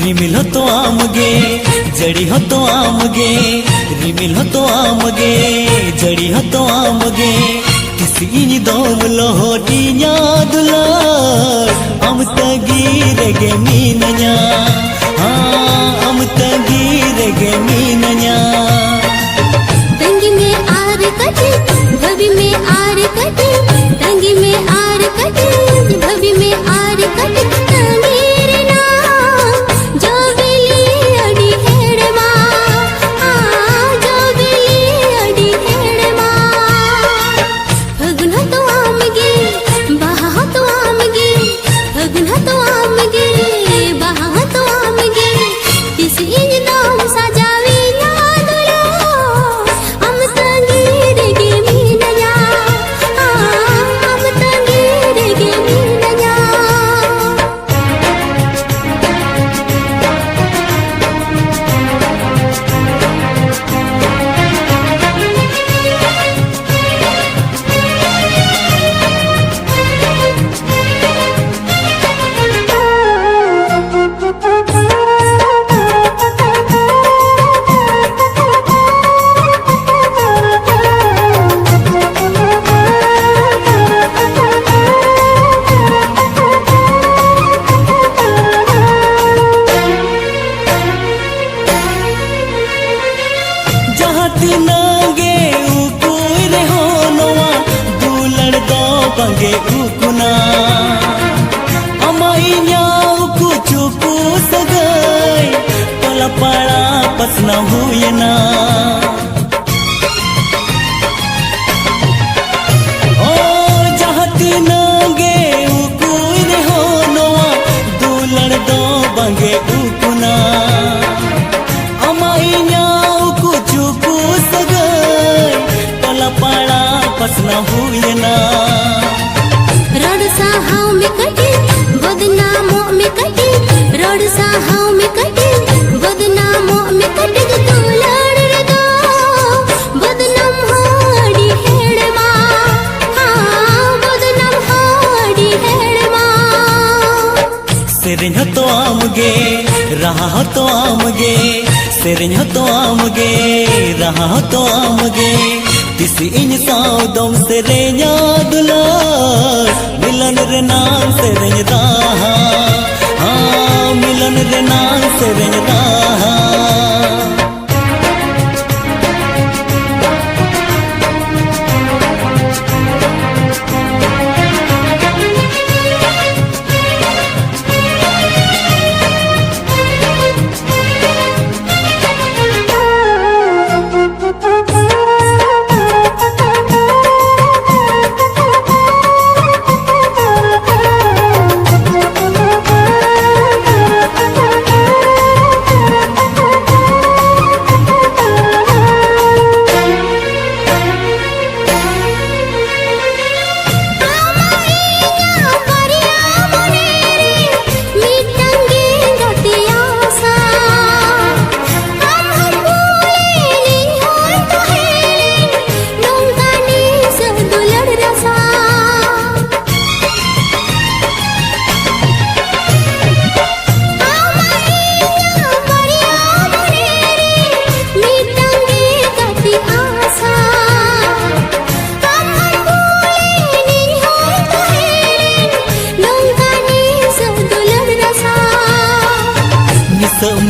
रिमिल हो तो आमगे जड़ी हो तो आमगे रिमिल हो तो आमगे जड़ी हो तो आमगे किसी दोम लोहोटी दुला हम तगीर गे मीनया हाँ हम तगीर गे मीनया तंगी में आर कटे भवि में आर कटे तंगी में आर कटे भवि में आर कटे तंगीर ना जो बेली अड़ी हेड़ माँ जो बेली अड़ी हेड़ माँ फगुन तो आमगे बहा तो आमगे फगुन तो आमगे बहा तो आमगे किसी दाम सजावे नागे उकुर हो नवा दुलड़ दो बंगे उकुना अमाई न्याउ कुचु सगई पला पड़ा पसना हुए ना ओ जहती नागे उकुर हो नवा दुलड़ दो बंगे उकुना अमाई न्याउ कुचु पड़ा पसना हुए ना रोड साहाव में कटे बदनामों में कटे रोड साहाव में कटे बदनामों में कटे तो लड़ रे दो बदनाम हाड़ी हेड़ माँ हाँ बदनाम हाड़ी हेड़ माँ सिरिन हो तो आमगे रहा हो तो आमगे सिरिन हो तो आमगे रहा हो तो आमगे किसी इंसान दम से रे냐 दुला मिलन रे नाम से रेñदा हाँ मिलन रे नाम से रेñदा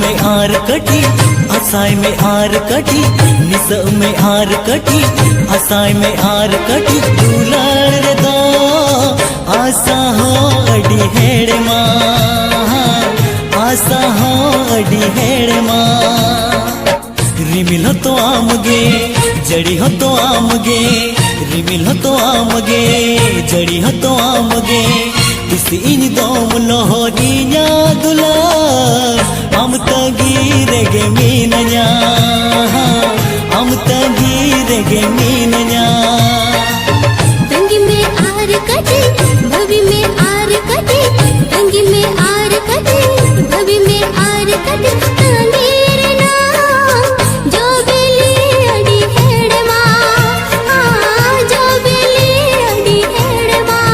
में आर कटी असाई में आर कटी निस में आर कटी असाई में आर कटी दुलार रे दो आसा हो अड़ी हेड़ माँ आसा हो अड़ी हेड़ माँ रिमिल हो तो आमगे जड़ी हो तो आमगे रिमिल हो तो आमगे जड़ी हो तो आमगे किसी दोम लोहोटी दुला हम तगीर गे मीनया हम तगीर गे मीनया तंगी में आर कटे भवि में आर कटे तंगी में आर कटे भवि में आर कटे तंगीर ना जो बेली अड़ी हेड़ माँ जो बेली अड़ी हेड़ माँ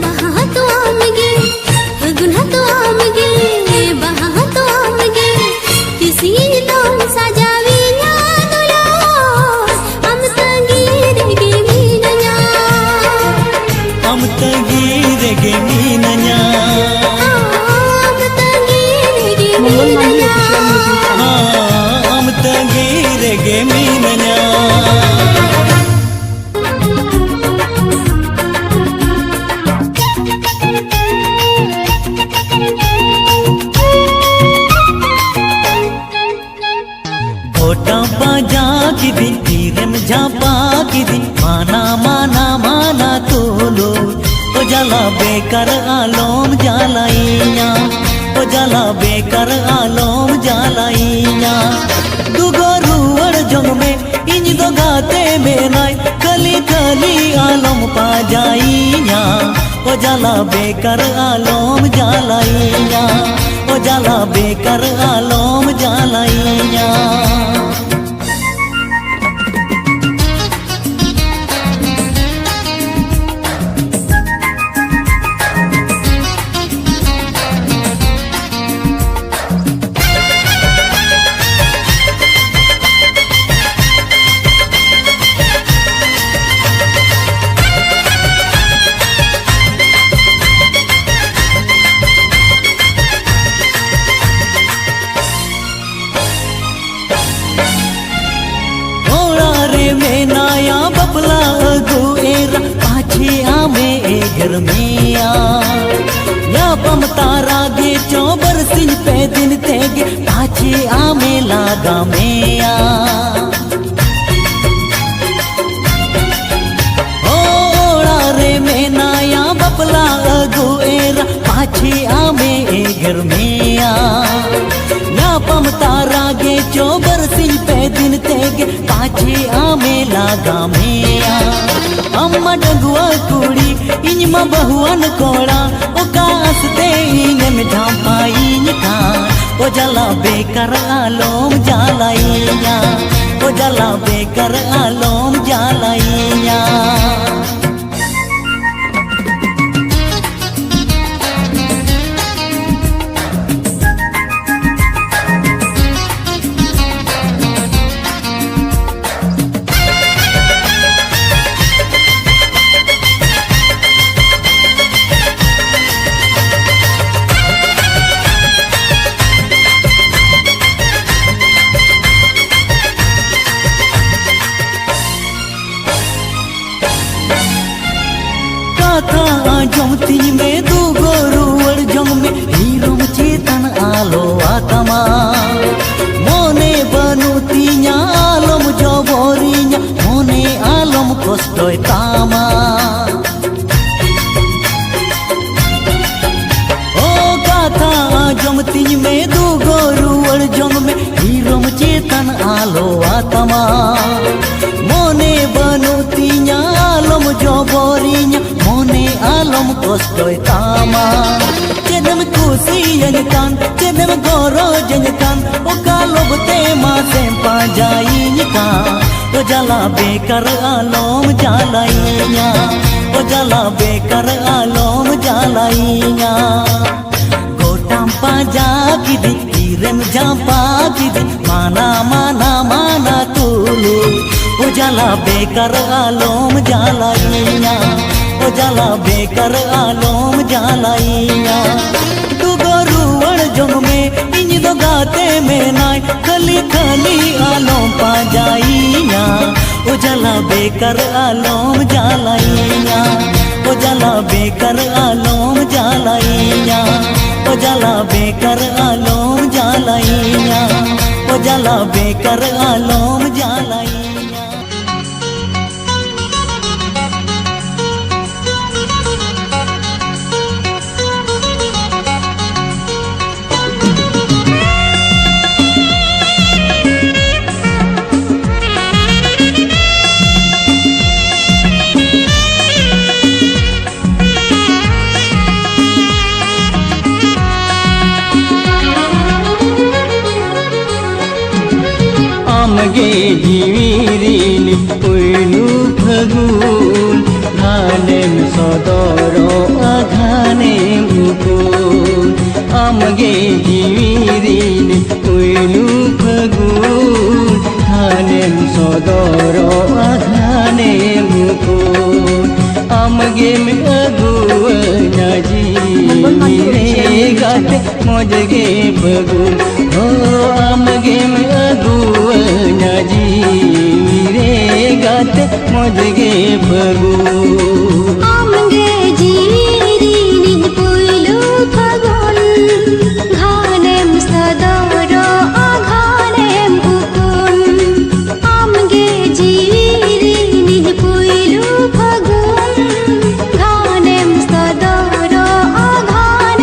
बहा तो आमगे jalainya o jala bekar alom jalainya dugo ruwar jong me iny do gate menai kali kali alom pa jainya o jala bekar alom jalainya o jala bekar alom jalainya नया बबला गुएरा पाछे आमे घर में या पम तारा गे चौबर सिंह पे दिन तेगे पाछे आमे लागा में ओड़ा रे में नया बबला गुएरा पाछे आमे घर में या पम तारा गे चौबर सिंह पे दिन तेगे पाछे आमे लागा में अम्मा डगुआ कुड़ी इनमा बहुअन कोड़ा ओका हंसते इंगन झांपाइन खान ओ जला बेकर आलोम जालाइया ओ जला बेकर आलोम जालाइया जमती में दू गोरुवर जम में हीरो चेतन आलो आत्मा मोने बनुतिया आलम जबोरिया मोने आलम कष्टय तामा ओ गाथा जमती में दू गोरुवर जम में हीरो चेतन आलो आत्मा मोने बनुतिया आलम जबोरिया मोने आलम कष्टय तामा चेदम खुशी यनकान चेदम गोरो जनकान ओ कालोबते मा सेम्पा जाइनिका ओ जला बेकर आलम जालाइया ओ जला बेकर आलम जालाइया गोटाम पाजा किदी तीरम जापा किदी माना माना माना तुलु ओ जला बेकर आलम जालाइया ओ जला बेकर आलोम जालाइया दुगो रुवड़ जंग में इन दो गाते में नाय खली खली आलोम पा जाइया ओ जला बेकर आलोम जालाइया ओ जला बेकर आलोम जालाइया ओ जला बेकर आलोम जालाइया ओ जला बेकर आलोम जालाइया आमगे जीवीरीन पुयनु फगुन घानेम सदरो अघानेम मुकुन आमगे जीवीरीन पुयनु फगुन घानेम सदरो अघानेम मुकुन आमगे में अगुवना जी गाते मजगे फगुन हो आमगे में अगुवना जी रे गाते मजगे फगुन आमगे जीरीन पुयलु फगुन घानेम सदरो अघानेम उकुन आमगे जीरीन पुयलु फगुन घानेम सदरो अघानेम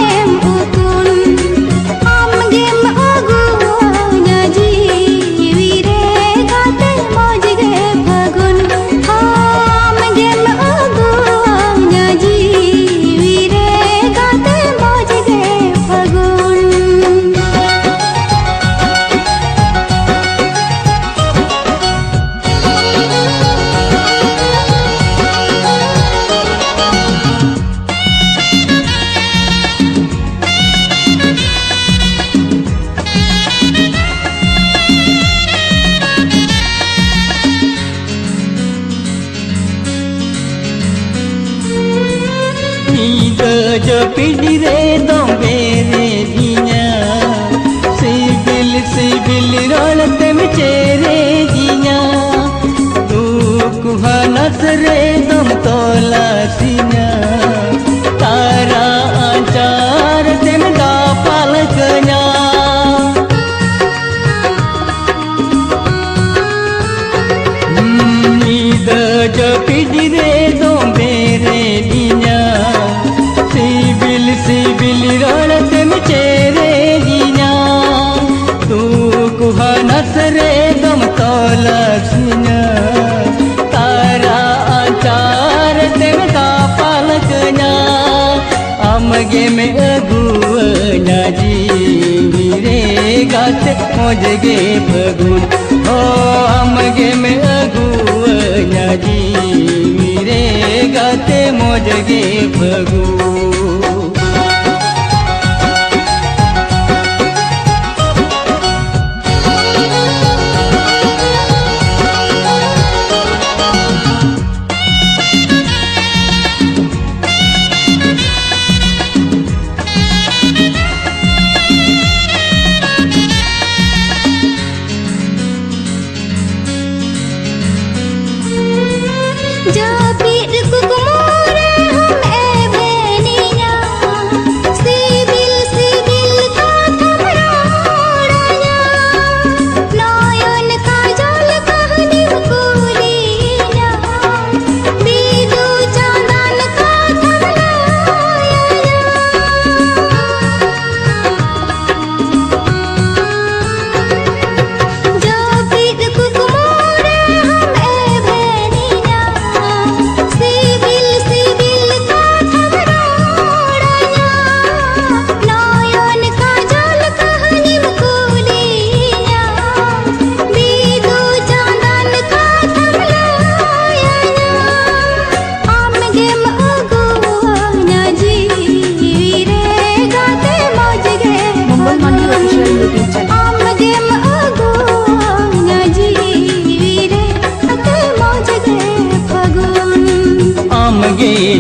पिड़ी रे दम बेरे जिया सिबिल सिबिल रोलते में चेरे जिया दुख हनस रे दम तोला सिया तारा आचार तेम दा पालकnya पिड़ी रे दम बेरे जिया सिबिल सिबिल रोलते में चेरे जिया तू कुहनस रे दम तोला सिया तारा आचार तेम दा पालकnya आमगे में अगुवnya जीवी रे गाते मोजगे फगुन ओ आमगे में अगुवnya जीवी रे गाते मोजगे फगुन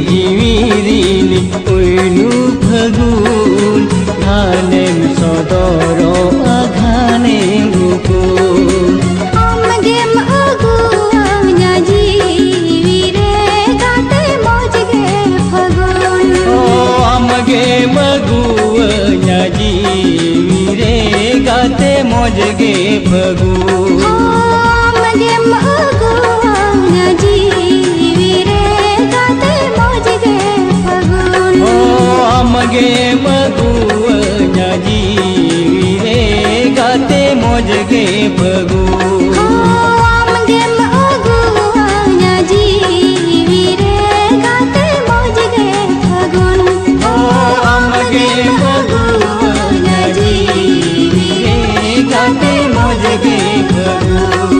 जीवीरी उइनु फगुन घाने सदरो आघाने मुकुन आमगे मगुवnya जीवी रे गाते मोजगे फगुन ओ आमगे मगुवnya जीवी रे गाते मोजगे फगुन ओ आमगे मगुवnya जीवी रे गाते मोजगे फगुन ओ आमगे मगुवnya जीवी रे गाते मोजगे फगुन ओ आमगे मगुवnya जीवी रे गाते मोजगे फगुन ओ आमगे मगुवnya जीवी रे गाते मोजगे फगुन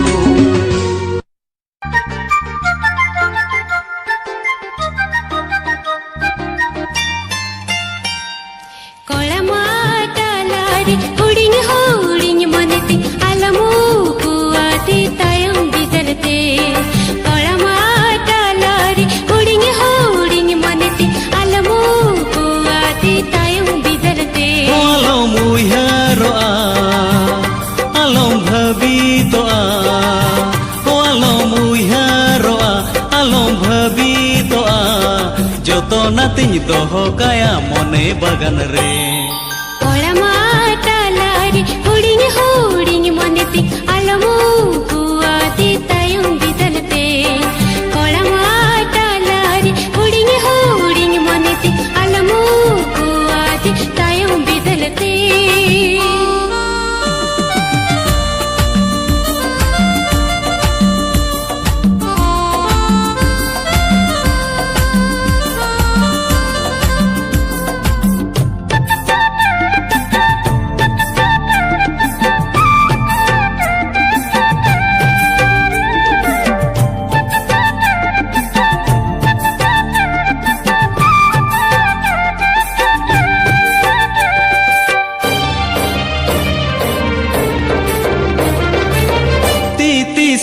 नातिनी दोहो काया मोने बगन रे कोड़ा माटालारी हुड़िंग हुड़िंग मोनेती अलमू कुआती तायुं बिदलते कोड़ा माटालारी हुड़िंग हुड़िंग मोनेती अलमू कुआती तायुं बिदलते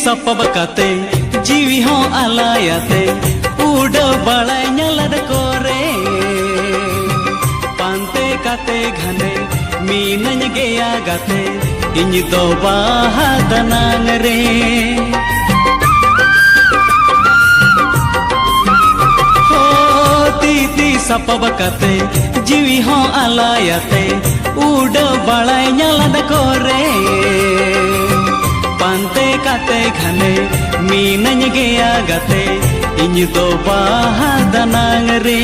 सपब काते जीवी हो आलायाते उड़ बड़ाय नलद कोरे kate ghane minany geya gate iny do baha danang re ho titi sapab kate jiwi ho alayate uda balay nyalad kore pante kate ghane minany geya gate iny do baha danang re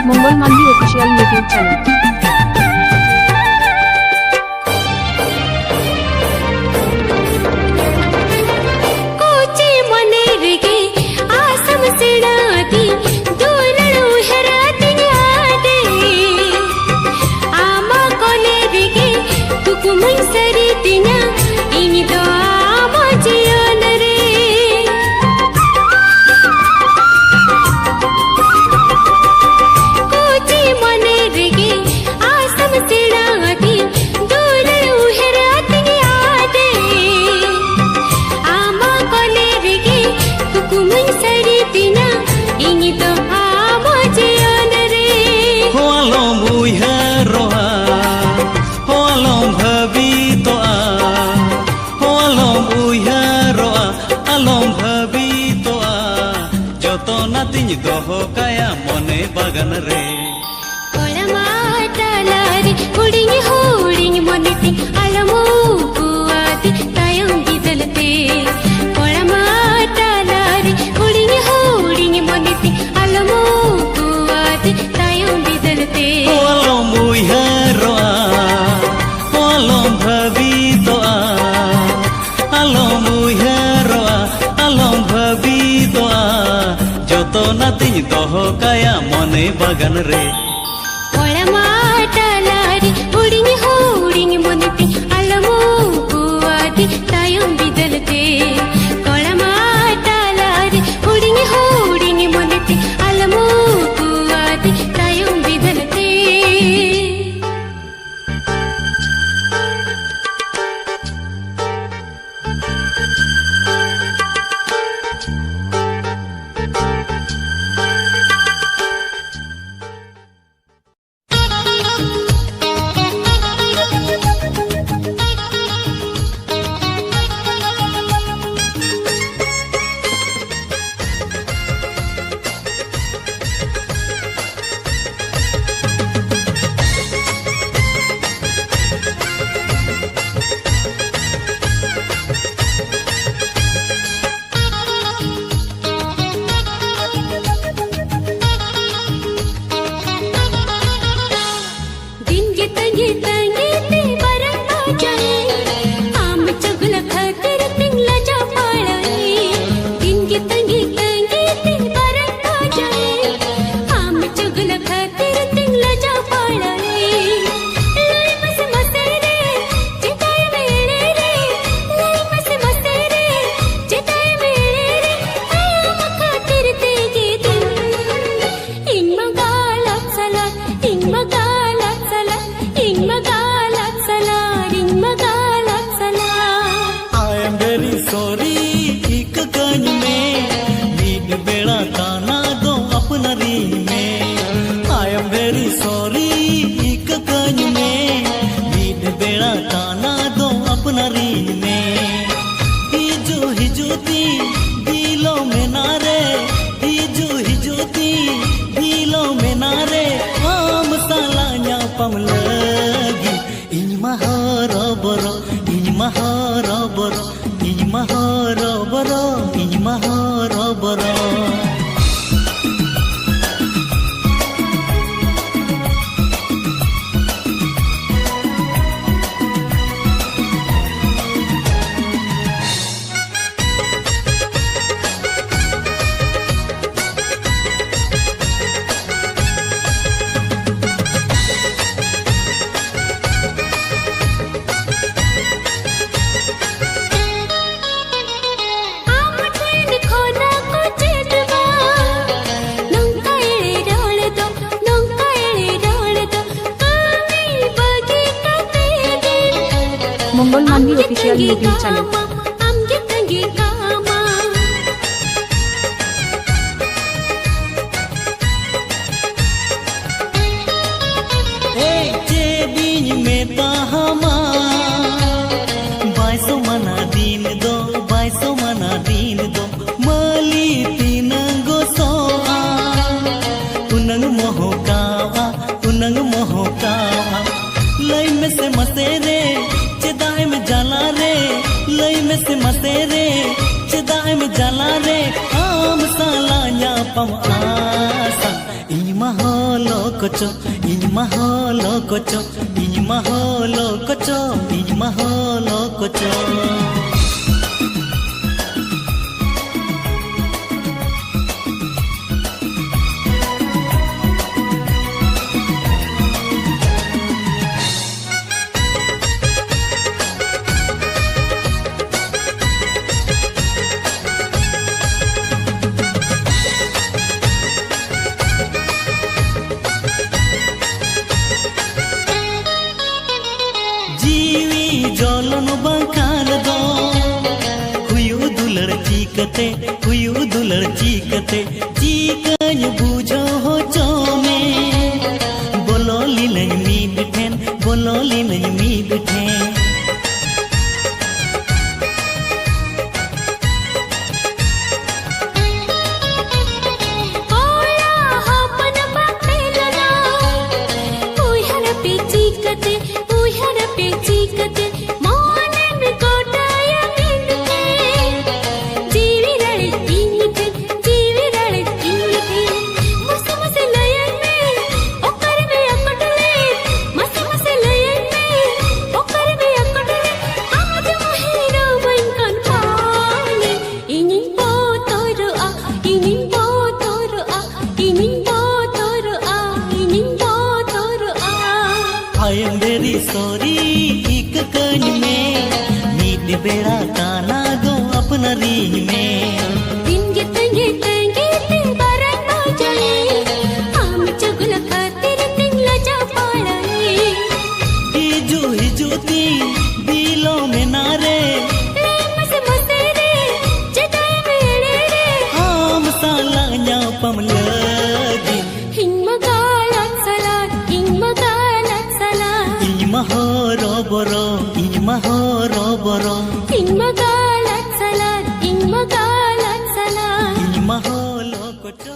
Mangal Manjhi official YouTube channel. doho kaya mone bagan re kola mata lari hudingi hudingi moneti alamu kuati tayam bidalte kola mata lari hudingi hudingi moneti alamu kuati tayam bidalte alom muihroa alom bhabi toa alom muihroa alom bhabi toa joto natiny doho kaya mone bagan re kola mata lari hudingi hudingi moneti alamu kuati tayam bidalte kola mata lari hudingi hudingi moneti alamu kuati tayam bidalte मा हरबरो ᱤᱧ मा हरबरो ᱤᱧ मा हरबरो मंगल मांडी official YouTube channel. मसेरे चदाय में जला रे आम साला न्यापम आसा इन महलो कोचो इन महलो कोचो इन महलो कोचो इन महलो कोचो हुयू दुलड़ चीकते चीकन बुझो हो चोमे बोलो लीलन मी बिठेन बोलो लीलन मी बिठेन सोरी एक कन में नीट बेड़ा काना दो अपना रीन में दिन के तंगे तंगे ते बारन ना जाए हम चगुल खातिर दिन लजा पाड़े हिजू ती दिलों में नारे मसे मसे रे जदाय मेरे रे हम साला न्या पम लगी महरबरो इन महरबरो इन magalat salat in महलो कोचो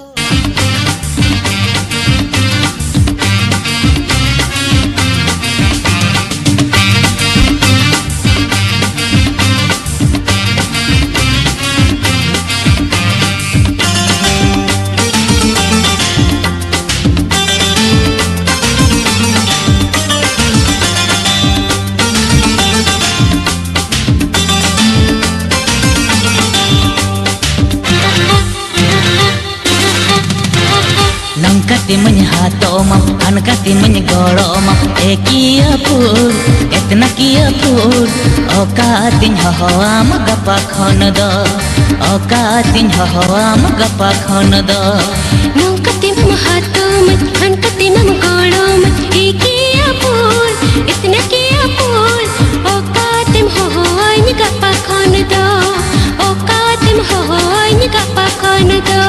Kati menyahatomam, an kati menyegoromam, kia pur, etna kia pur, o katin hahoam gapa khonodo, o katin hahoam gapa khonodo. Nang kati mahatomam, an kati menggoromam, kia pur, etna kia pur, o katin hahoam gapa khonodo, o katin hahoam gapa khonodo.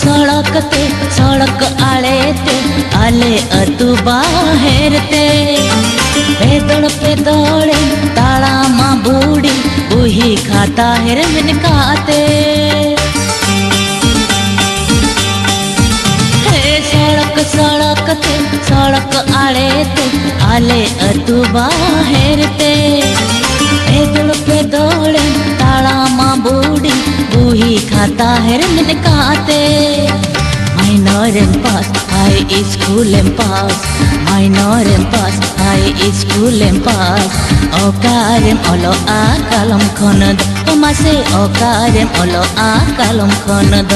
सड़क सड़क आले ते आले अतु बाहेर ते पेदोड़े ताड़ा माँ बूढ़ी बुही खाता हेर मिन खाते सड़क आड़े ते आले अतु बाहेर ते पेदोड़े ताड़ा माँ बूढ़ी बुही खाता हेर मिन खाते Minor and pass, high school and pass. Minor and pass, high school and pass. Okarem olo akalam konad. Omase okarem olo akalam konad.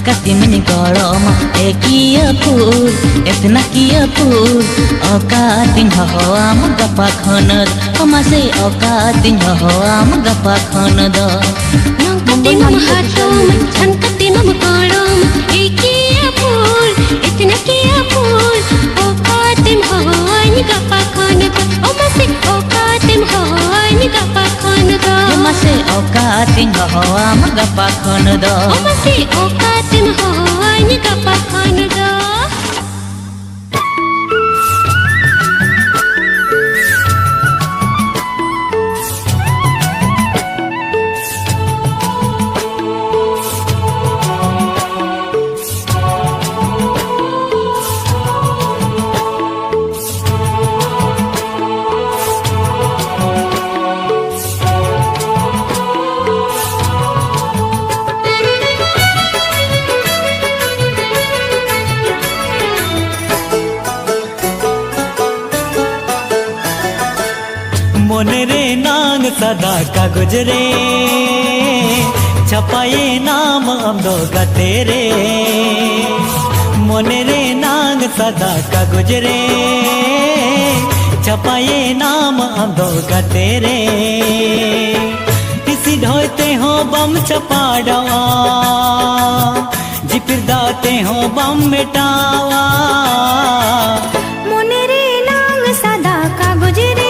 Kati menigoloma kia pul etna kia pul okating hoa magapa khonad omase okating hoa magapa khonad nang kati mamahatom an kati mamagoloma kia pul etna kia pul okating hoa magapa khonad omase okating hoa magapa khonad omase okating hoa magapa khonad omase okating hoa magapa khonad मोने रे नांग सदा कागज रे छपाए नाम अमदो गतेरे मोने रे नांग सदा कागज रे छपाए नाम अमदो गतेरे इसी ढोते हो बम छपाड़वा जिपिर दाते हो बम मिटावा मोने रे नांग सदा कागज रे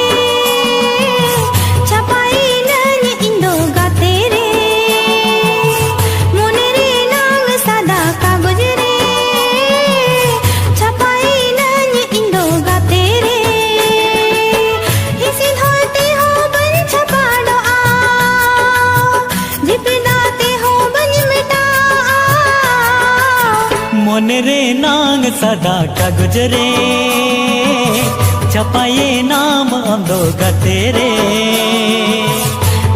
मोने रे नांग सदा कागज रे छपाए नाम अमदो गतेरे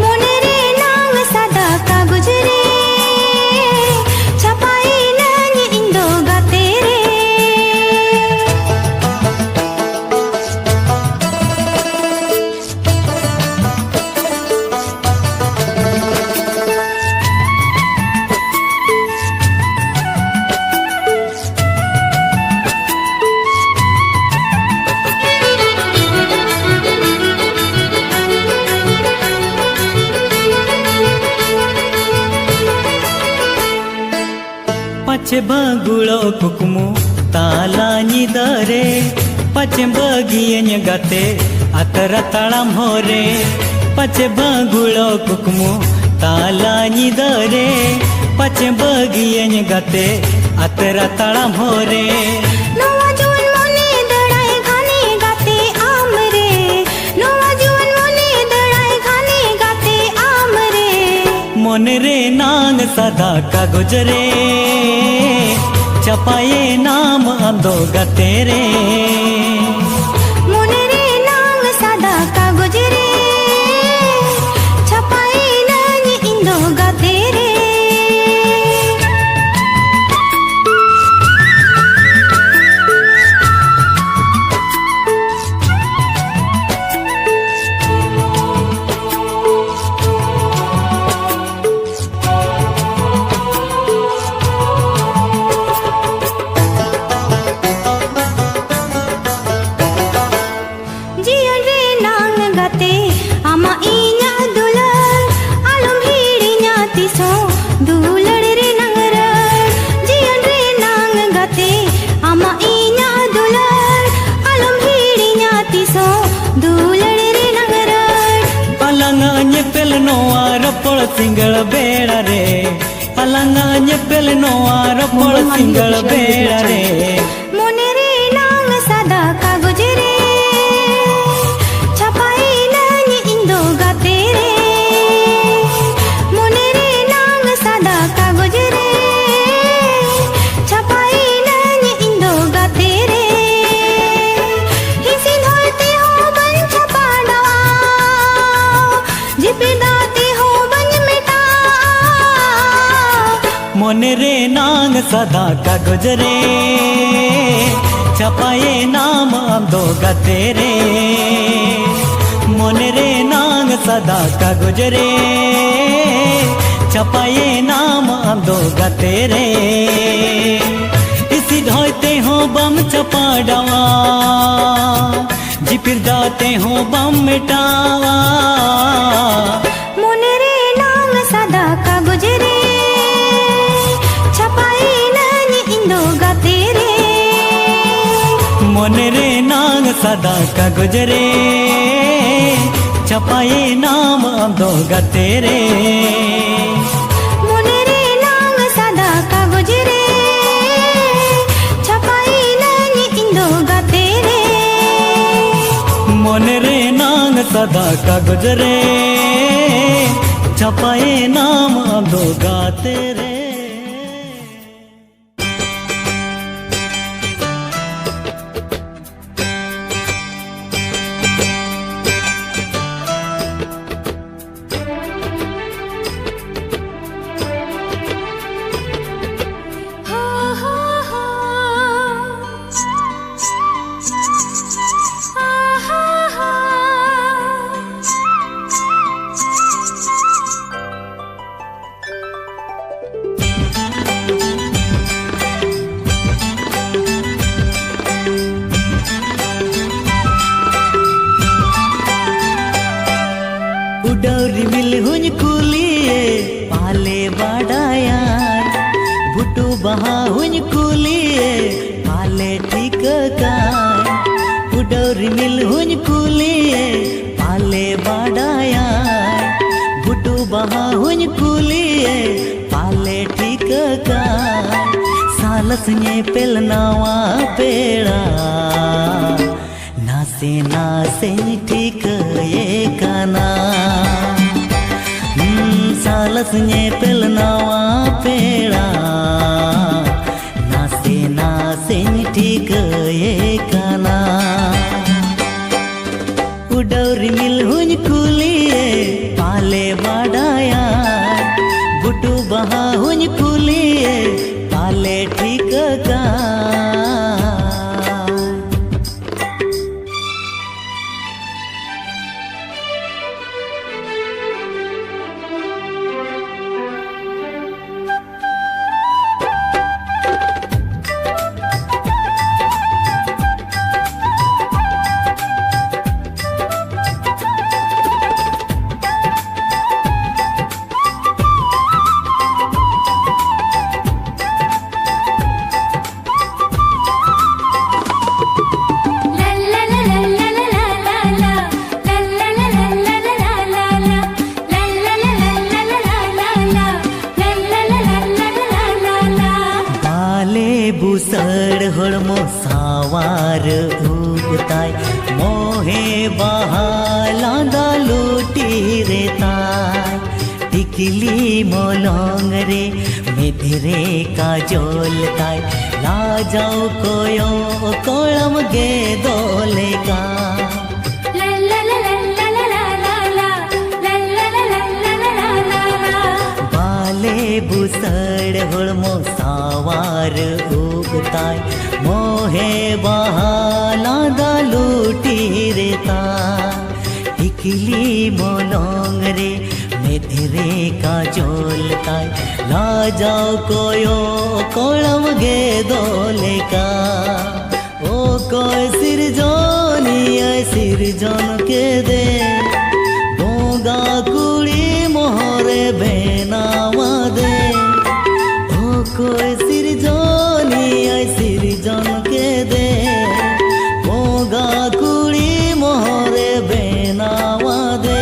मोने रे नांग सदा कागज रे छपाए नानी इंदो गतेरे पछे बगुड़ो कुकमु ताला निदरे पछे बगियन गते अतर तड़म होरे पछे बगुड़ो कुकमु ताला निदरे पछे बगियन गते अतर तड़म होरे नवा जुवन मोने दड़ाए घाने गाते आम रे नवा जुवन मोने दड़ाए घाने गाते आम रे मोने मोने रे नांग सदा कागज रे छपाए नाम आंदो गाते रे मोने रे नांग सादा कागज रे छपाए नानी इंदो गाते रे जियन रे नांग गाते आमा इnya दुलार आलम हिड़िnya तिसो दुलड़ रे नंगरर जियन रे नांग गाते आमा इnya दुलार आलम हिड़िnya तिसो दुलड़ रे नंगरर Elanga ñepel noa ropol singal बेड़ा रे Elanga ñepel noa ropol singal बेड़ा रे मोने रे नांग सादा कागज रे छपाए नानी इंदो गाते रे मोने रे नांग सादा कागज रे छपाए नानी इंदो गाते रे हिसी धरते हो बन छपाड़ा जिपे दाते हो बन मिटा मोने रे नांग सदा कागज रे छपाए नाम आंदो गाते रे मोने रे नांग सदा कागज रे छपाए नाम आंदो गाते रे इसी धोते हो बम छपा डावा जिपिर दाते हो बम मिटावा मोने रे नांग सादा कागज रे छपाए नानी इंदो गाते रे मोने रे नांग सदा कागज रे छपाए नाम आंदो गाते रे मोने रे नांग सादा कागज रे छपाए नानी इंदो गाते रे मोने रे नांग सदा कागज रे छपाए नाम आंदो गाते रे हो हो हो आ हा हा उडौरी मिल हुन कुलिए पाले बाड़ाया भुटू बहा हुन कुलिए पाले ठीक काय उडौरी मिल हुन कुलिए पाले बाड़ाया भुटू बहा हुन कुलिए पाले ठीक काय सालस ने पेल नावा पेड़ा नासे नासे ठीक ये काना सालस ने पेल नावा पेड़ा नासे नासे ठीक ये काना उडौरी मिल हुन कुलिए पाले बाड़ाया बुटू बहा हुन कुलिए पाले ठीक का बुसड़ हड़मो सावार उगताय मोहे बहा लांदा लूटी रे ताय टिक टिकली मोलंग रे मेधरे काजोल ताय लाजाओ कोयो कोलम गे दोले का ला ला ला ला ला ला ला ला ला ला ला ला ला ला बाले बुसड़ होळमो सावार उगताय मोहे बहाला दालूटी रेता टिकली मोलंग रे मेधरे काजोल ताय लाजाओ कोयो कोलम गे दोले का ओ कोय सिरजन के दे बोगा कुड़ी मोहरे बेनावा दे ओ कोय सिरजन के दे बोगा कुड़ी मोहरे बेनावा दे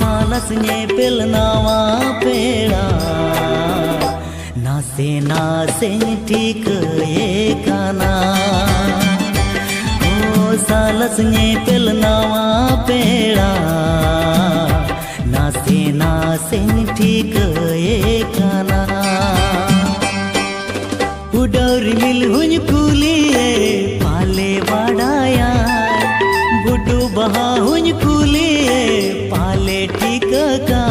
सालस ने पिलनावा पेड़ा नासे नासे ठीक ये काना ओ सालस ने पिलनावा पेड़ा नासे नासे ठीक ये काना उडौरी मिल हुन कुलिए पाले बाड़ाया बुडू बहा हुन कुलिए पाले ठीक का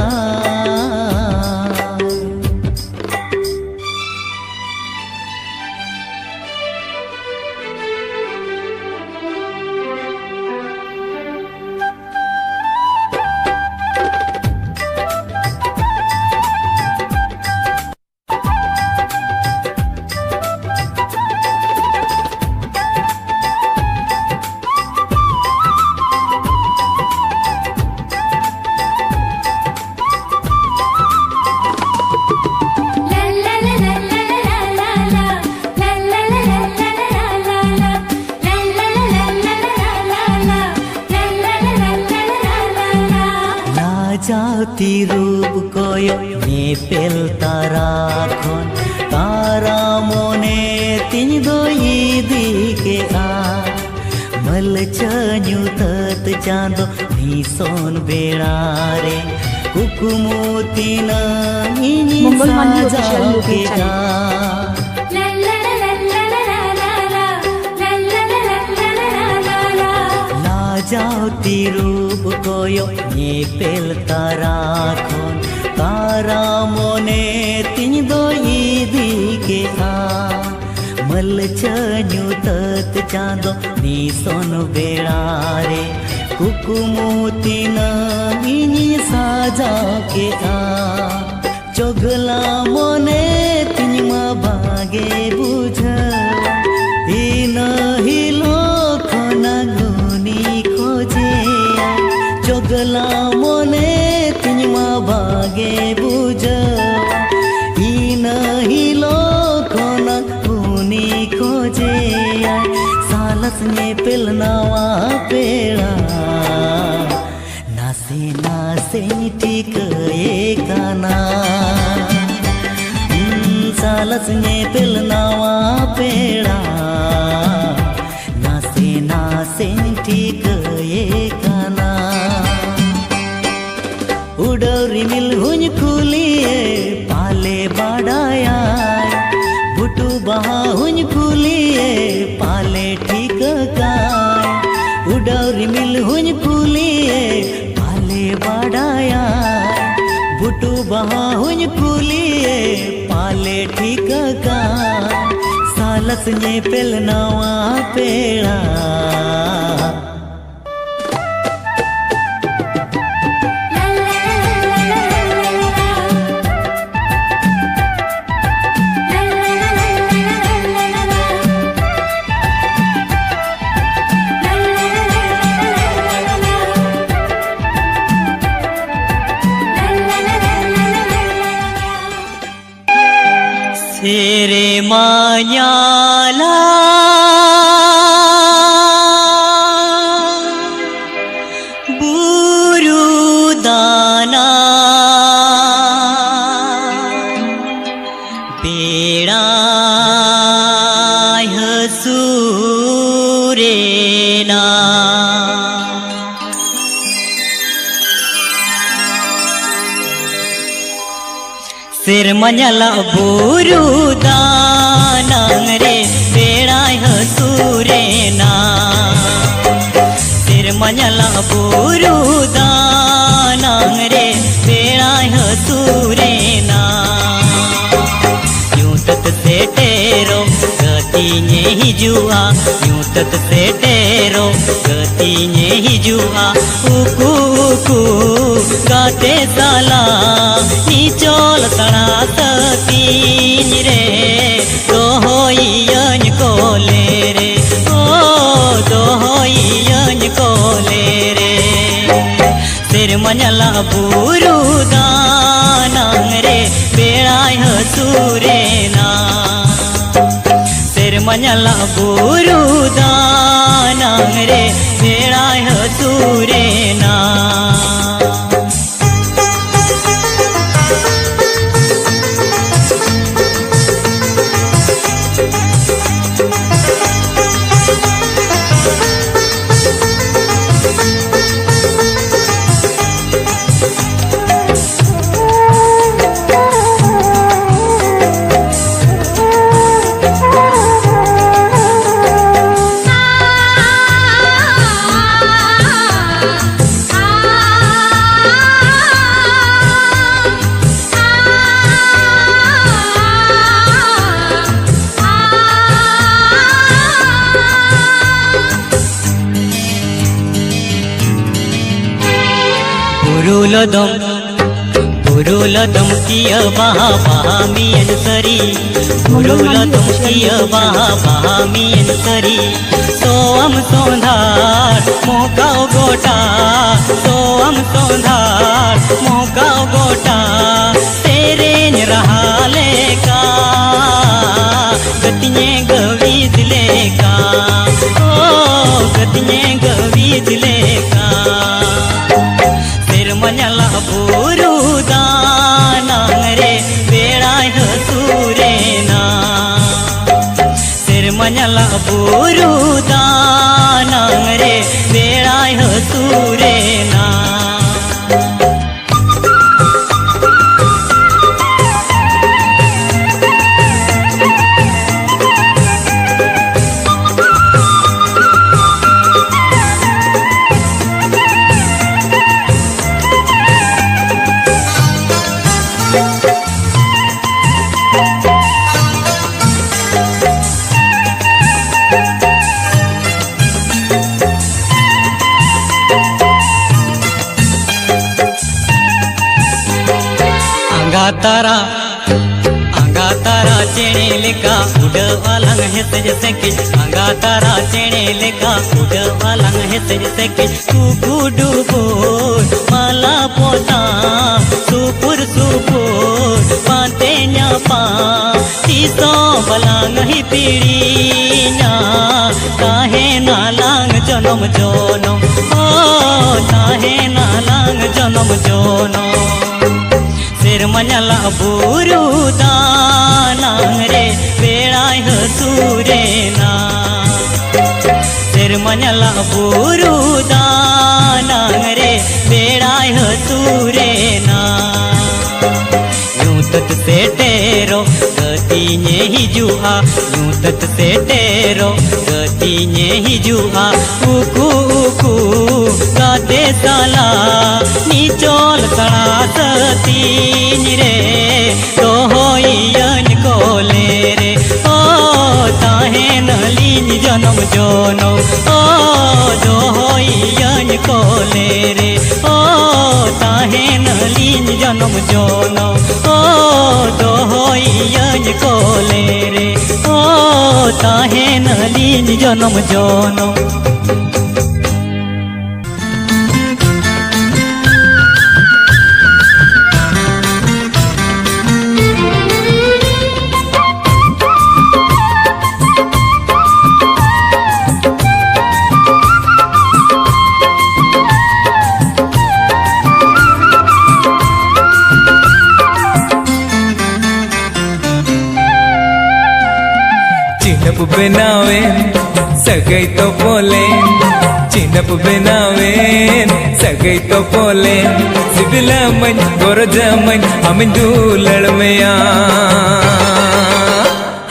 जाती रूप कोयो ने पेल तारा खोन तारा मोने तिन दो ईदी के आ मल चन्यू तत चांदो नी सोन बेड़ा रे कुकुमोती ना इनी साजा के का जाती रूप कोयो ने पेल तारा खोन तारा मोने तिन दो ईदी के आ मल चन्यू तत चांदो नी सोन बेड़ा रे कुकुमोती ना इनी साजा के आ चोगला मोने तिनमा भागे बुझ इन हिलो खना चोगला मोने तिनमा भागे बुझ इन हिलो कोना ऊनी खोजे सालस ने पिलनावा पेड़ा नासे नासे ठीक ये काना सालस ने पिलनावा पेड़ा नासे नासे ठीक ये काना उडौरी मिल हुन कुलिए पाले बाड़ाया बुटू बहा हुन कुलिए पाले ठीक काय उडौरी मिल हुन कुलिए पाले बाड़ाया बुटू बहा हुन कुलिए पाले ठीक काय सालस ने पेलनावा पेड़ा तेरे मायाला बुरुदाना बेड़ा हसूरेना सेरमञला बुरु दानां रे बेड़ाय हसूरेना सेरमञला बुरु दानां रे बेड़ाय हसूरेना यूं तत से टेरो गतिने हिजुआ यूं तत से टेरो गतिने हिजुआ उकू उकू गाते साला नीचोल सड़ा सतीन रे दोहोयन कोले रे ओ दोहोयन कोले रे सेरमञला बुरु दानां रे बेड़ाय हसूरेना सेरमञला बुरु दानां रे बेड़ाय हसूरेना Burulodom kia baha baha mian sari Burulodom kia baha baha mian sari Soam sondhar mokau gota Soam sondhar mokau gota Teren raha leka Gatinye gavid leka Oh gatinye gavid leka सेरमञला बुरु दानां रे बेड़ाय हसूरेना सेरमञला बुरु दानां रे बेड़ाय हसूरेना आंगा तारा चेणे लेका उडवालांग हेसे जैसे कि आंगा तारा चेणे लेका उडवालांग हेसे जैसे कि कुकू डुबुर माला पोता सुपुर सुपुर पाते न्यापा तीसो बलांग ही पीड़ीना काहे नालांग जनम जोनो ओ काहे नालांग जनम जोनो सेरमञला बुरु दानां रे बेड़ाय हसूरेना सेरमञला बुरु दानां रे बेड़ाय हसूरेना यूं तत से टेरो गतिने हिजुआ यूं तत से टेरो गतिने हिजुआ उकू उकू गाते साला नीचोल सड़ा सतीन रे दोहोयन कोले रे ओ ताहे नलीन जनम जोनो ओ दोहोयन कोले रे ओ ताहे नलीन जनम जोनो ओ दोहोयन कोले रे ओ ताहे नलीन जनम जोनो बनावे सगई तो बोले चिनप बनावेन सगई तो पोले सिबिला मन गोरजा मन हम दूलड़ में आ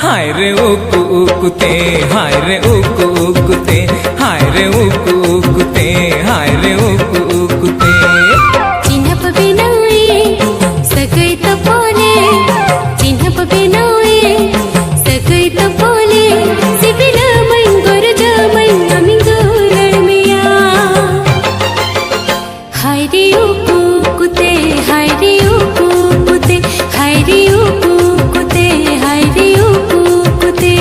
हाय रे उकु उकुते हाय रे उकु उकुते हाय रे उकु उकुते हाय रे उकु उकुते चिन्हप बिनाए सगई तो बोले चिन्हप बिनाए सगई तो बोले सिबिला मन गोरजा मन हमी दूलड़ में आ हाय रे उकु उकुते हाय रे उकु उकुते हाय रे उकु उकुते हाय रे उकु उकुते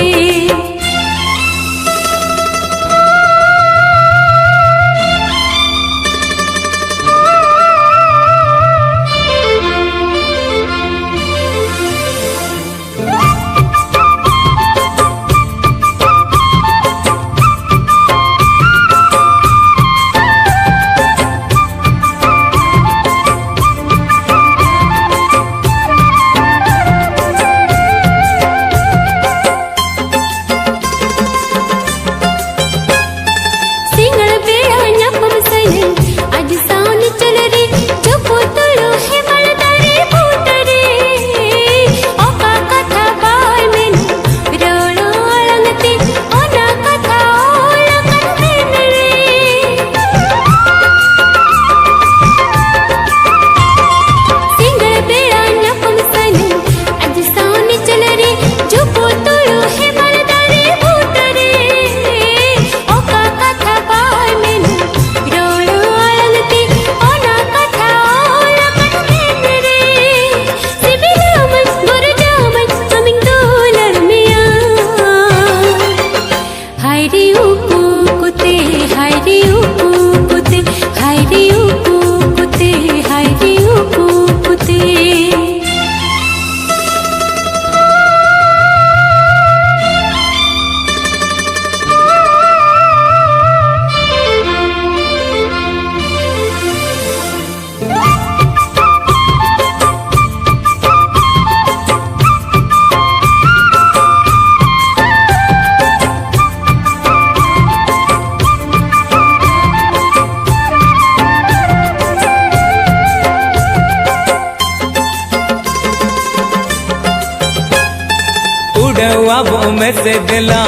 उड़वाबों में से दिला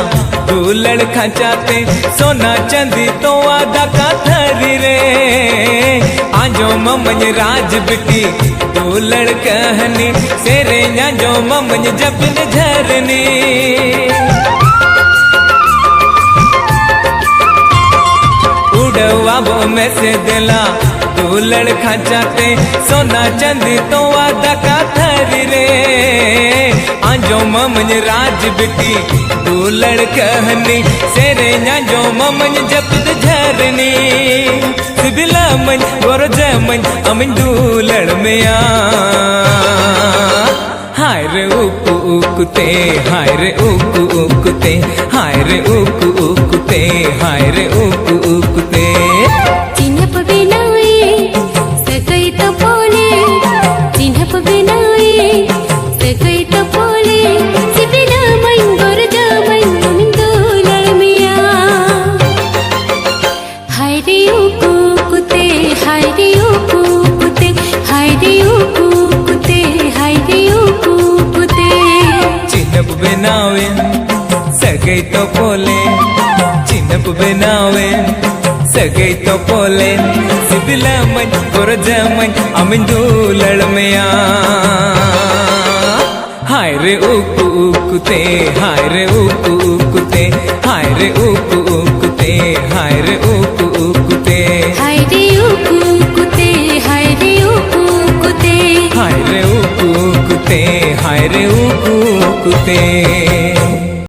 दो लड़का चाहते सोना चांदी तो आधा का थरी रे आजो ममन राज बिटी दो लड़का हनी सेरे जो ममन जपन झरनी उड़वाबों में से दिला दो लड़का चाहते सोना चांदी तो आधा का थरी रे आजो ममन राज बिटी दो लड़का हनी सेरे जो ममन जपत झरनी सिबिला मन गोरजा मन अमिन दूलड़ में आ हाय रे उकु उकुते हाय रे उकु उकुते हाय रे उकु उकुते हाय रे उकु उकुते चिन्हप बिनाए सगई तो बोले चिन्हप बिनाए सगई तो बोले सिबिला मन गोरजा मन हमी दूलड़ में आ हाय रे उकु उकुते हाय रे उकु उकुते हाय रे उकु उकुते हाय रे उकु उकुते चिनप बनावे सगई तो बोले चिनप बनावे सगई तो बोले सिबिला मन गोरजा मन अमिन दूलड़ में आ हाय रे उकु उकुते हाय रे उकु उकुते हाय रे उकु उकुते हाय रे उकु उकुते हाय रे उकु उकुते हाय रे उकु उकुते हाय रे उकु उकुते हाय रे उकु उकुते